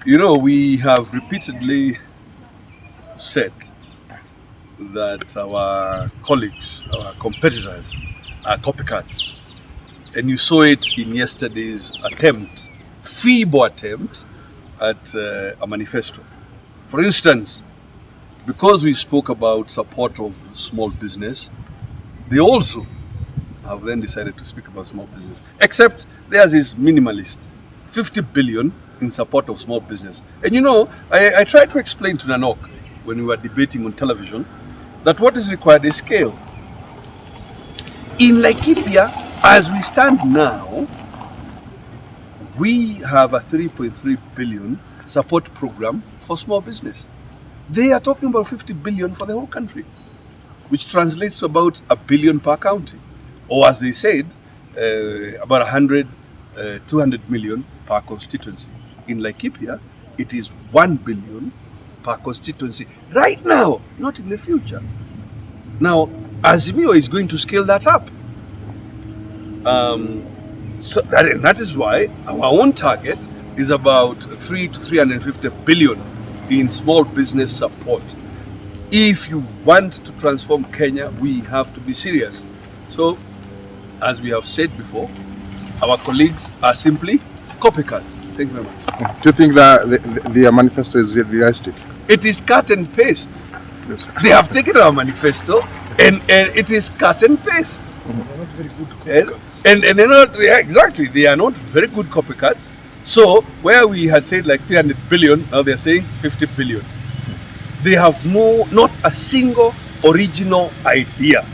You know, we have repeatedly said that our colleagues, our competitors, are copycats. And you saw it in yesterday's feeble attempt at a manifesto. For instance, because we spoke about support of small business, they also have then decided to speak about small business. Except theirs is minimalist, 50 billion in support of small business. And you know, I tried to explain to Nanok when we were debating on television that what is required is scale. In Laikipia, as we stand now, we have a 3.3 billion support program for small business. They are talking about 50 billion for the whole country, which translates to about $1 billion per county. Or as they said, about 200 million per constituency. In Laikipia, it is 1 billion per constituency right now, not in the future. Now, Azimio is going to scale that up. So that is why our own target is about 3 to 350 billion in small business support. If you want to transform Kenya, we have to be serious. So, as we have said before, our colleagues are simply copycats. Thank you very much. Do you think that the manifesto is realistic? It is cut and paste. Yes. They have taken our manifesto and it is cut and paste. They're not very good copycats. And they're not, yeah, exactly, they are not very good copycats. So, where we had said like 300 billion, now they're saying 50 billion. They have not a single original idea.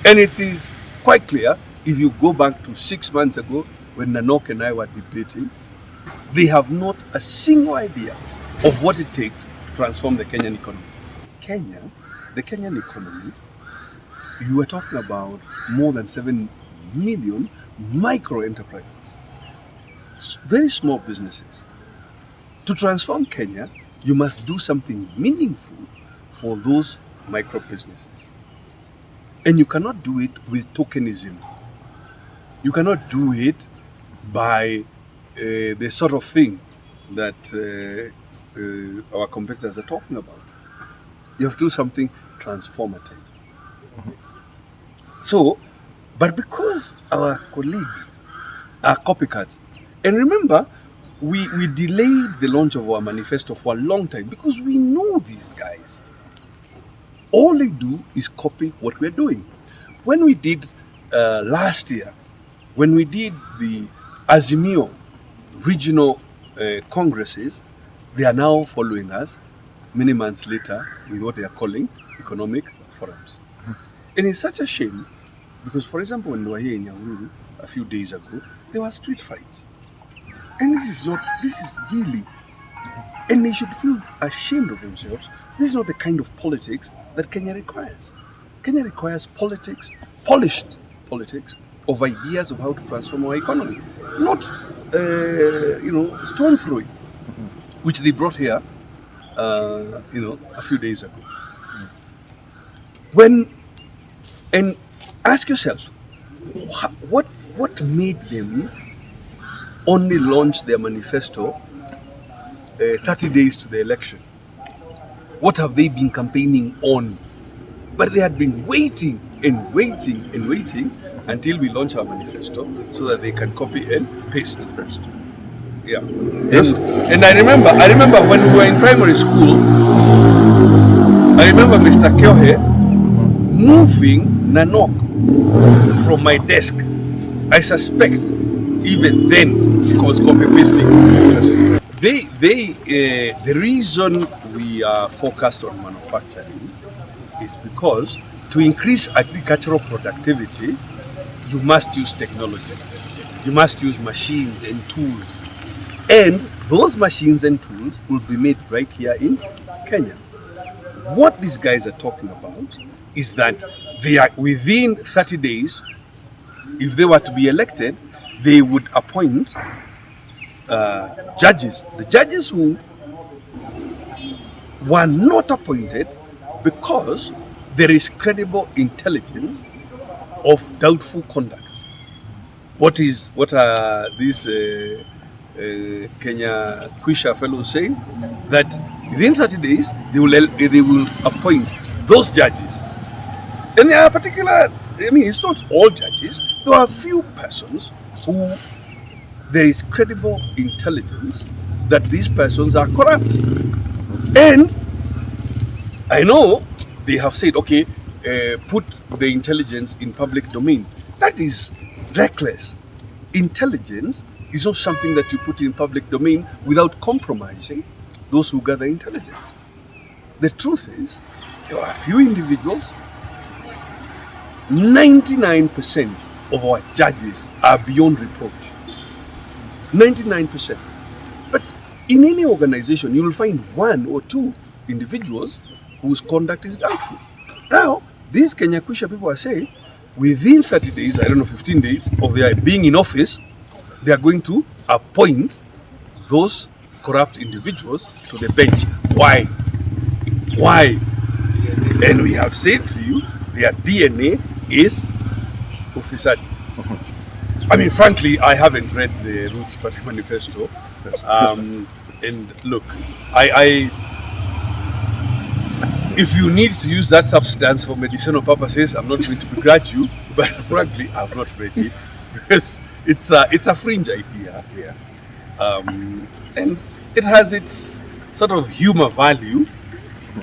And it is quite clear, if you go back to 6 months ago, when Nanok and I were debating, they have not a single idea of what it takes to transform the Kenyan economy. The Kenyan economy, you were talking about more than 7 million micro enterprises, very small businesses. To transform Kenya, you must do something meaningful for those micro businesses. And you cannot do it with tokenism. You cannot do it by the sort of thing that our competitors are talking about. You have to do something transformative. So, but because our colleagues are copycats, and remember, we delayed the launch of our manifesto for a long time because we know these guys. All they do is copy what we're doing. When we did last year, when we did the Azimio regional congresses, they are now following us many months later with what they are calling economic forums. And it's such a shame because, for example, when we were here in Nyahururu a few days ago, there were street fights. And this is really, and they should feel ashamed of themselves. This is not the kind of politics that Kenya requires. Kenya requires politics, polished politics, of ideas of how to transform our economy, not stone throwing, which they brought here, a few days ago. And ask yourself, what made them only launch their manifesto 30 days to the election? What have they been campaigning on? But they had been waiting and waiting and waiting until we launch our manifesto so that they can copy and paste. Yeah. Yes. And I remember when we were in primary school, I remember Mr. Kyohe moving Nanok from my desk. I suspect even then he was copy pasting. Yes. The reason we are focused on manufacturing is because to increase agricultural productivity, you must use technology. You must use machines and tools. And those machines and tools will be made right here in Kenya. What these guys are talking about is that they are within 30 days, if they were to be elected, they would appoint judges. The judges who were not appointed because there is credible intelligence of doubtful conduct. What are these Kenya Kwisha fellows saying that within 30 days they will appoint those judges. And there are particular, I mean, it's not all judges. There are a few persons who there is credible intelligence that these persons are corrupt. And I know they have said, okay, put the intelligence in public domain. That is reckless. Intelligence is not something that you put in public domain without compromising those who gather intelligence. The truth is, there are a few individuals. 99% of our judges are beyond reproach. 99%. But in any organization, you will find one or two individuals whose conduct is doubtful. Now, these Kenya Kwisha people are saying, within 30 days, I don't know, 15 days of their being in office, they are going to appoint those corrupt individuals to the bench. Why? Why? And we have said to you, their DNA is officer. I mean, frankly, I haven't read the Roots Party Manifesto. And look, if you need to use that substance for medicinal purposes, I'm not going to begrudge you, but frankly, I've not read it because it's a fringe idea. Yeah. And it has its sort of humor value,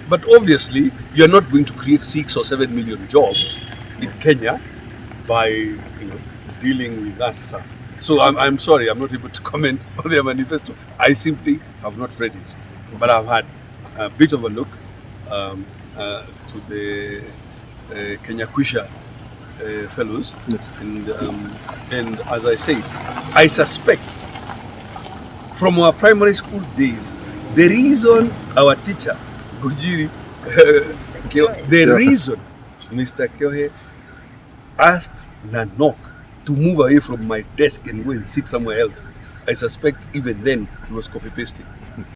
but obviously, you're not going to create 6 or 7 million jobs in Kenya by dealing with that stuff. So I'm sorry, I'm not able to comment on their manifesto. I simply have not read it, but I've had a bit of a look to the Kenya Kwisha fellows, and as I said, I suspect from our primary school days, the reason our teacher Gujiri, the reason Mr. Kyohe asked Nanok to move away from my desk and go and sit somewhere else, I suspect even then he was copy pasting.